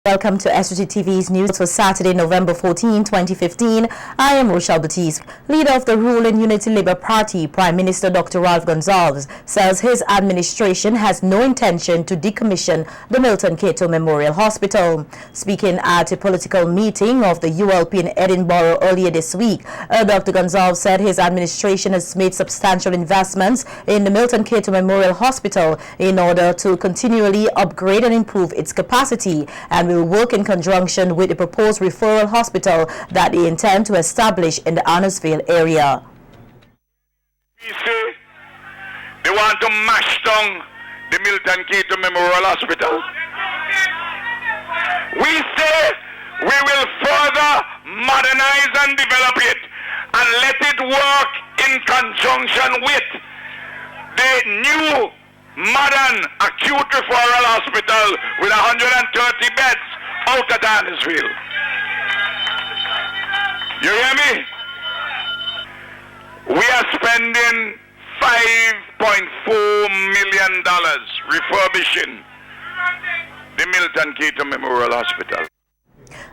Welcome to SVG-TV's news for Saturday, November 14, 2015. I am Rochelle Batiste. Leader of the ruling Unity Labour Party, Prime Minister Dr. Ralph Gonsalves, says his administration has no intention to decommission the Milton Cato Memorial Hospital. Speaking at a political meeting of the ULP in Edinburgh earlier this week, Dr. Gonsalves said his administration has made substantial investments in the Milton Cato Memorial Hospital in order to continually upgrade and improve its capacity, and will work in conjunction with the proposed referral hospital that they intend to establish in the Arnorsville area. We say they want to mash down the Milton Cato Memorial Hospital. We say we will further modernize and develop it and let it work in conjunction with the new modern acute referral hospital with 130 beds out at Arnorsville. You hear me? We are spending $5.4 million refurbishing the Milton Cato Memorial Hospital.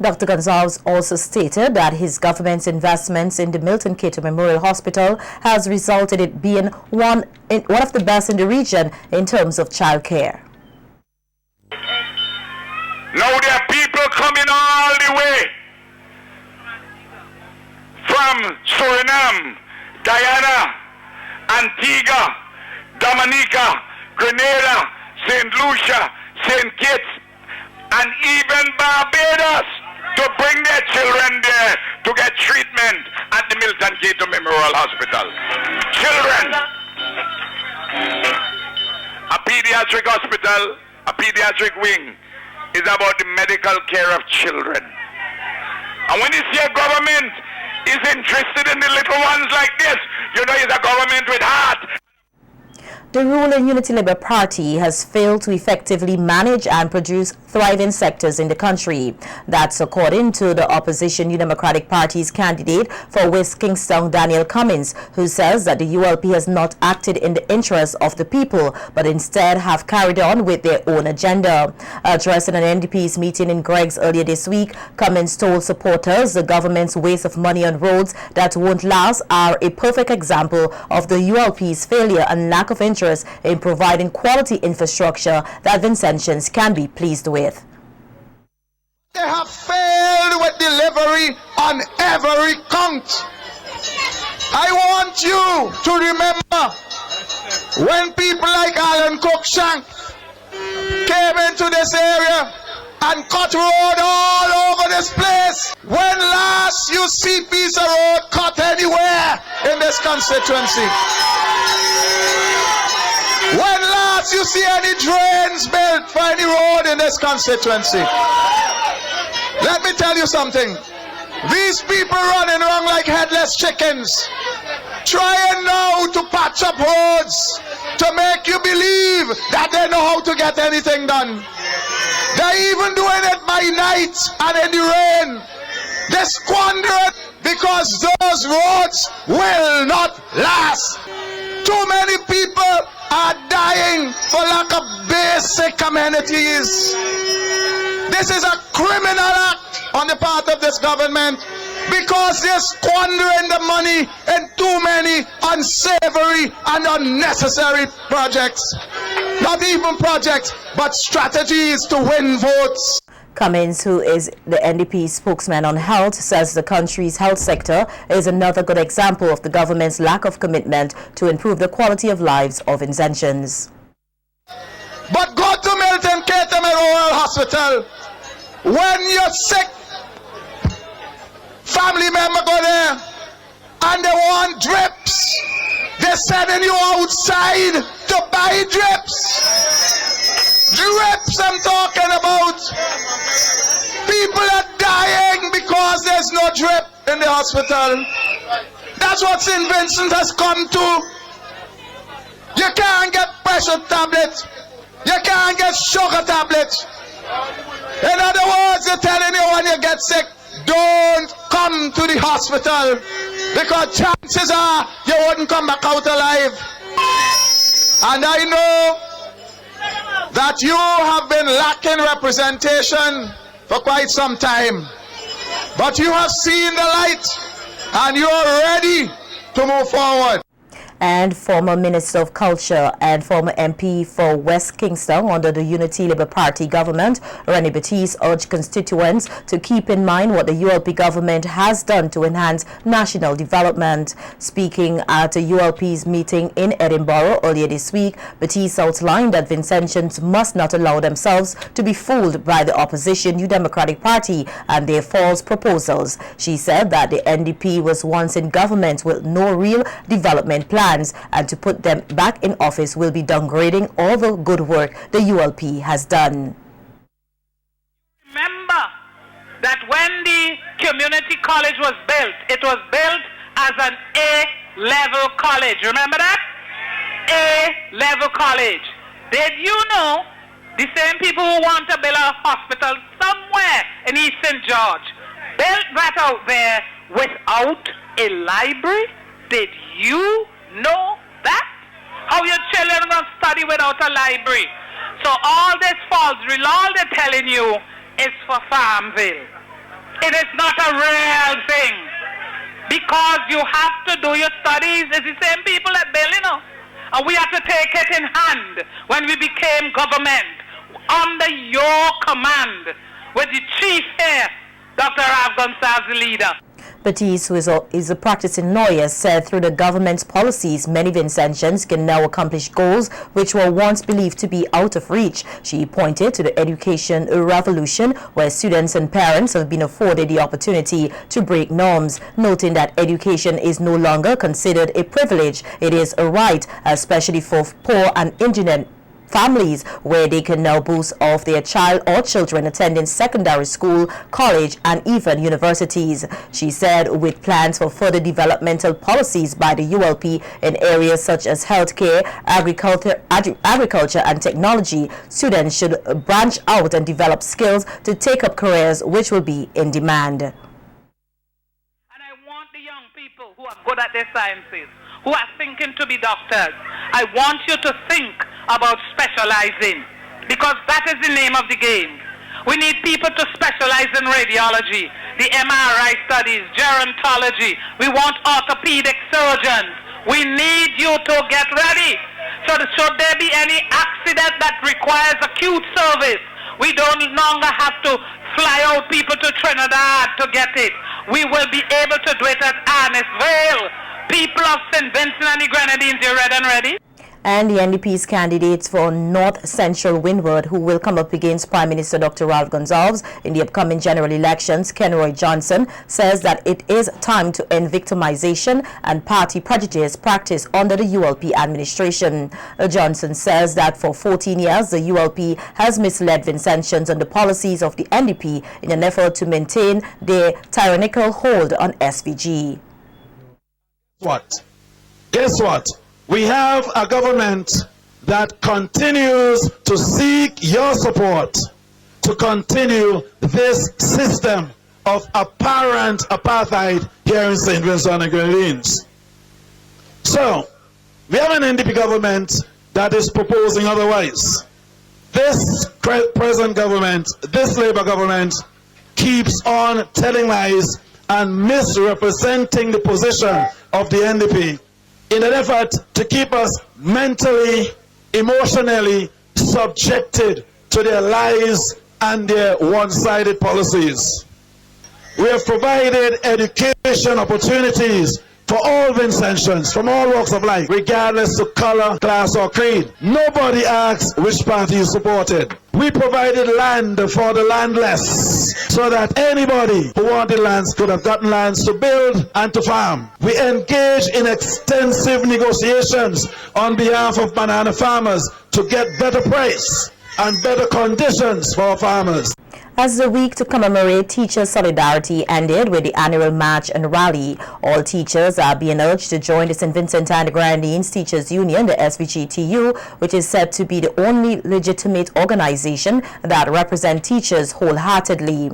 Dr. Gonsalves also stated that his government's investments in the Milton Cato Memorial Hospital has resulted in being one of the best in the region in terms of child care. Now there are people coming all the way from Suriname, Guyana, Antigua, Dominica, Grenada, St. Lucia, St. Kitts, and even Barbados to bring their children there to get treatment at the Milton Cato Memorial Hospital. Children. A pediatric hospital, a pediatric wing, is about the medical care of children. And when you see a government is interested in the little ones like this, you know it's a government with heart. The ruling Unity Labour Party has failed to effectively manage and produce thriving sectors in the country. That's according to the opposition New Democratic Party's candidate for West Kingstown, Daniel Cummins, who says that the ULP has not acted in the interest of the people, but instead have carried on with their own agenda. Addressing an NDP's meeting in Greggs earlier this week, Cummins told supporters the government's waste of money on roads that won't last are a perfect example of the ULP's failure and lack of interest in providing quality infrastructure that Vincentians can be pleased with. They have failed with delivery on every count. I want you to remember when people like Alan Cookshank came into this area and cut road all over this place. When last you see piece of road cut anywhere in this constituency? When last you see any drains built for any road in this constituency? Let me tell you something. These people running around like headless chickens, trying now to patch up roads to make you believe that they know how to get anything done. They're even doing it by night and in the rain. They squander it because those roads will not last. Too many people are dying for lack of basic amenities. This is a criminal act on the part of this government because they're squandering the money in too many unsavory and unnecessary projects. Not even projects, but strategies to win votes. Cummins, who is the NDP spokesman on health, says the country's health sector is another good example of the government's lack of commitment to improve the quality of lives of Vincentians. But go to Milton Cato Memorial Hospital. When you're sick, family member go there and they want drips. They're sending you outside to buy drips. Drips I'm talking about. People are dying because there's no drip in the hospital. That's what St. Vincent has come to. You can't get pressure tablets. You can't get sugar tablets. In other words, they're telling you when you get sick, don't come to the hospital because chances are you wouldn't come back out alive. And I know that you have been lacking representation for quite some time. But you have seen the light and you are ready to move forward. And former Minister of Culture and former MP for West Kingston under the Unity Labour Party government, Rennie Baptiste, urged constituents to keep in mind what the ULP government has done to enhance national development. Speaking at a ULP's meeting in Edinburgh earlier this week, Baptiste outlined that Vincentians must not allow themselves to be fooled by the opposition New Democratic Party and their false proposals. She said that the NDP was once in government with no real development plan, and to put them back in office will be downgrading all the good work the ULP has done. Remember that when the community college was built, it was built as an A-level college. Remember that? A-level college. Did you know the same people who want to build a hospital somewhere in East St. George built that out there without a library? Did you know that? How your children are going to study without a library? So all this false drill, all they're telling you is for Farmville. It is not a real thing. Because you have to do your studies. It's the same people that build, you know. And we have to take it in hand when we became government. Under your command, with the chief here, Dr. Ralph Gonsalves, the leader. Baptiste, who is a practicing lawyer, said through the government's policies, many Vincentians can now accomplish goals which were once believed to be out of reach. She pointed to the education revolution, where students and parents have been afforded the opportunity to break norms, noting that education is no longer considered a privilege. It is a right, especially for poor and indigent families, where they can now boast of their child or children attending secondary school, college, and even universities. She said with plans for further developmental policies by the ULP in areas such as healthcare, agriculture, and technology, students should branch out and develop skills to take up careers which will be in demand. And I want the young people who are good at their sciences, who are thinking to be doctors, I want you to think about specializing, because that is the name of the game. We need people to specialize in radiology, the MRI studies, gerontology. We want orthopedic surgeons. We need you to get ready. So should there be any accident that requires acute service, we don't longer have to fly out people to Trinidad to get it. We will be able to do it at Arnes Vale. People of St. Vincent and the Grenadines, you ready and ready? And the NDP's candidates for North Central Windward, who will come up against Prime Minister Dr. Ralph Gonsalves in the upcoming general elections, Kenroy Johnson, says that it is time to end victimization and party prejudice practiced under the ULP administration. Johnson says that for 14 years, the ULP has misled Vincentians on the policies of the NDP in an effort to maintain their tyrannical hold on SVG. Guess what? We have a government that continues to seek your support to continue this system of apparent apartheid here in St. Vincent and Grenadines. So, we have an NDP government that is proposing otherwise. This present government, this Labour government, keeps on telling lies and misrepresenting the position of the NDP in an effort to keep us mentally, emotionally subjected to their lies and their one-sided policies. We have provided education opportunities for all Vincentians from all walks of life, regardless of color, class, or creed. Nobody asks which party you supported. We provided land for the landless so that anybody who wanted lands could have gotten lands to build and to farm. We engaged in extensive negotiations on behalf of banana farmers to get better price and better conditions for our farmers. As the week to commemorate Teacher Solidarity ended with the annual march and rally, all teachers are being urged to join the St. Vincent and the Grenadines Teachers Union, the SVG-TU, which is said to be the only legitimate organization that represents teachers wholeheartedly.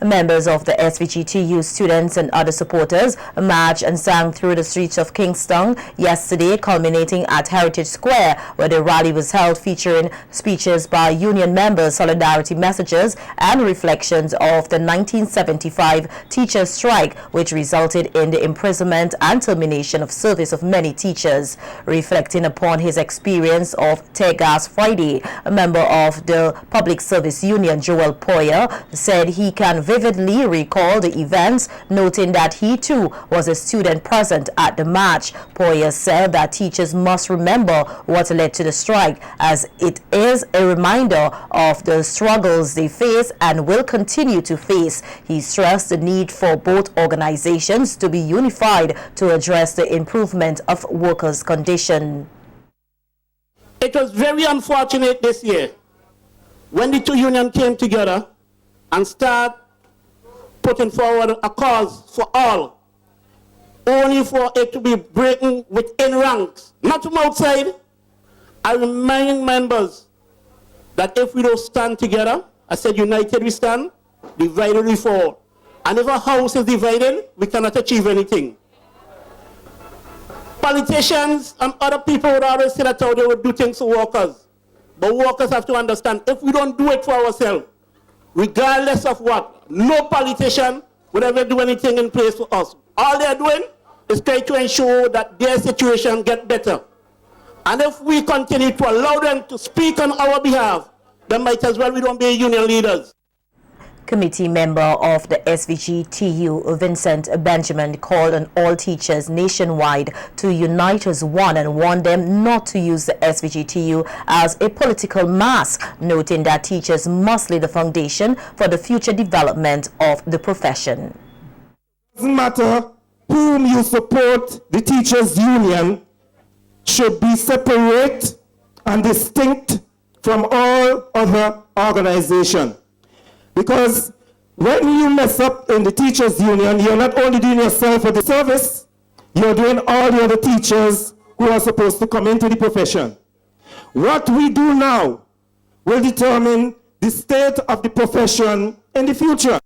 Members of the SVG-TU students and other supporters marched and sang through the streets of Kingston yesterday, culminating at Heritage Square, where the rally was held, featuring speeches by union members, solidarity messages, and reflections of the 1975 teachers' strike, which resulted in the imprisonment and termination of service of many teachers. Reflecting upon his experience of Tear Gas Friday, a member of the Public Service Union, Joel Poyer, said he can vividly recall the events, noting that he too was a student present at the march. Poyer said that teachers must remember what led to the strike, as it is a reminder of the struggles they face and will continue to face. He stressed the need for both organizations to be unified to address the improvement of workers' condition. It was very unfortunate this year when the two unions came together and started putting forward a cause for all, only for it to be breaking within ranks, not from outside. I remind members that if we don't stand together, I said united we stand, divided we fall. And if a house is divided, we cannot achieve anything. Politicians and other people would always say that how they would do things for workers. But workers have to understand, if we don't do it for ourselves, regardless of what, no politician would ever do anything in place for us. All they're doing is try to ensure that their situation gets better. And if we continue to allow them to speak on our behalf, then might as well we don't be union leaders. Committee member of the SVG-TU, Vincent Benjamin, called on all teachers nationwide to unite as one and warned them not to use the SVG-TU as a political mask, noting that teachers must lay the foundation for the future development of the profession. It doesn't matter whom you support, the teachers' union should be separate and distinct from all other organizations. Because when you mess up in the teachers' union, you're not only doing yourself a disservice, you're doing all the other teachers who are supposed to come into the profession. What we do now will determine the state of the profession in the future.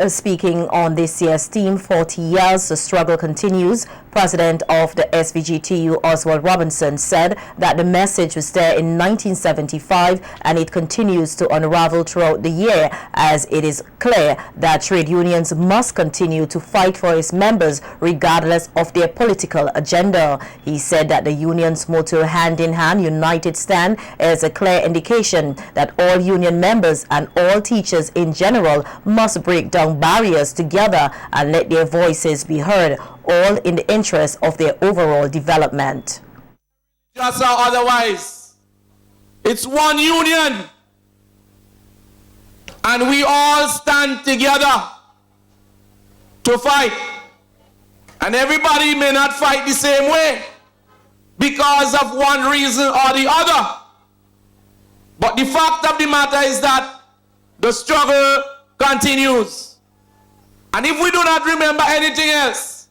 Speaking on this year's theme, 40 years, the struggle continues, President of the SVG-TU, Oswald Robinson, said that the message was there in 1975 and it continues to unravel throughout the year, as it is clear that trade unions must continue to fight for its members regardless of their political agenda. He said that the union's motto, hand in hand, united stand, is a clear indication that all union members and all teachers in general must break down barriers together and let their voices be heard, all in the interest of their overall development. Just or otherwise, it's one union, and we all stand together to fight. And everybody may not fight the same way because of one reason or the other. But the fact of the matter is that the struggle continues. And if we do not remember anything else,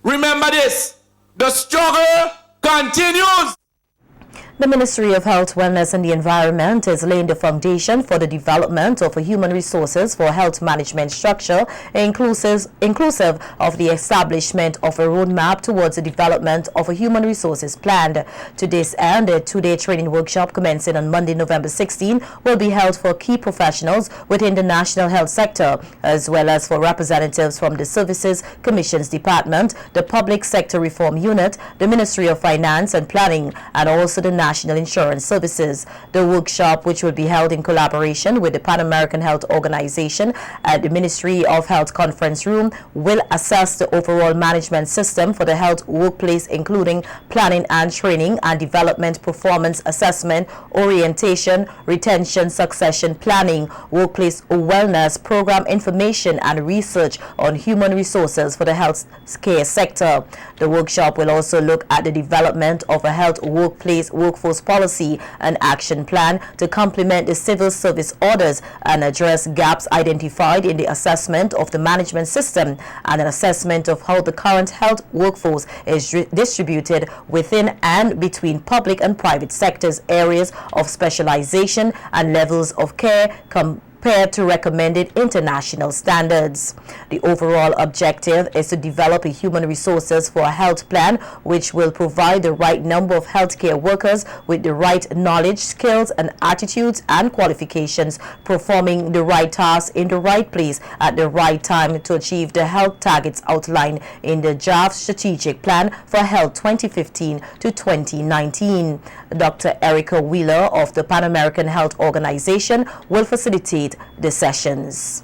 remember this: the struggle continues. The Ministry of Health, Wellness and the Environment is laying the foundation for the development of a human resources for health management structure, inclusive of the establishment of a roadmap towards the development of a human resources plan. To this end, a two-day training workshop commencing on Monday, November 16, will be held for key professionals within the national health sector, as well as for representatives from the Services Commissions Department, the Public Sector Reform Unit, the Ministry of Finance and Planning, and also the National Insurance Services. The workshop, which will be held in collaboration with the Pan American Health Organization at the Ministry of Health Conference Room, will assess the overall management system for the health workplace, including planning and training and development, performance assessment, orientation, retention, succession planning, workplace wellness, program information, and research on human resources for the health care sector. The workshop will also look at the development of a health workplace workforce policy and action plan to complement the civil service orders and address gaps identified in the assessment of the management system and an assessment of how the current health workforce is distributed within and between public and private sectors, areas of specialization and levels of care compared to recommended international standards. The overall objective is to develop a human resources for a health plan which will provide the right number of healthcare workers with the right knowledge, skills, and attitudes and qualifications, performing the right tasks in the right place at the right time to achieve the health targets outlined in the JAV Strategic Plan for Health 2015 to 2019. Dr. Erica Wheeler of the Pan American Health Organization will facilitate the sessions.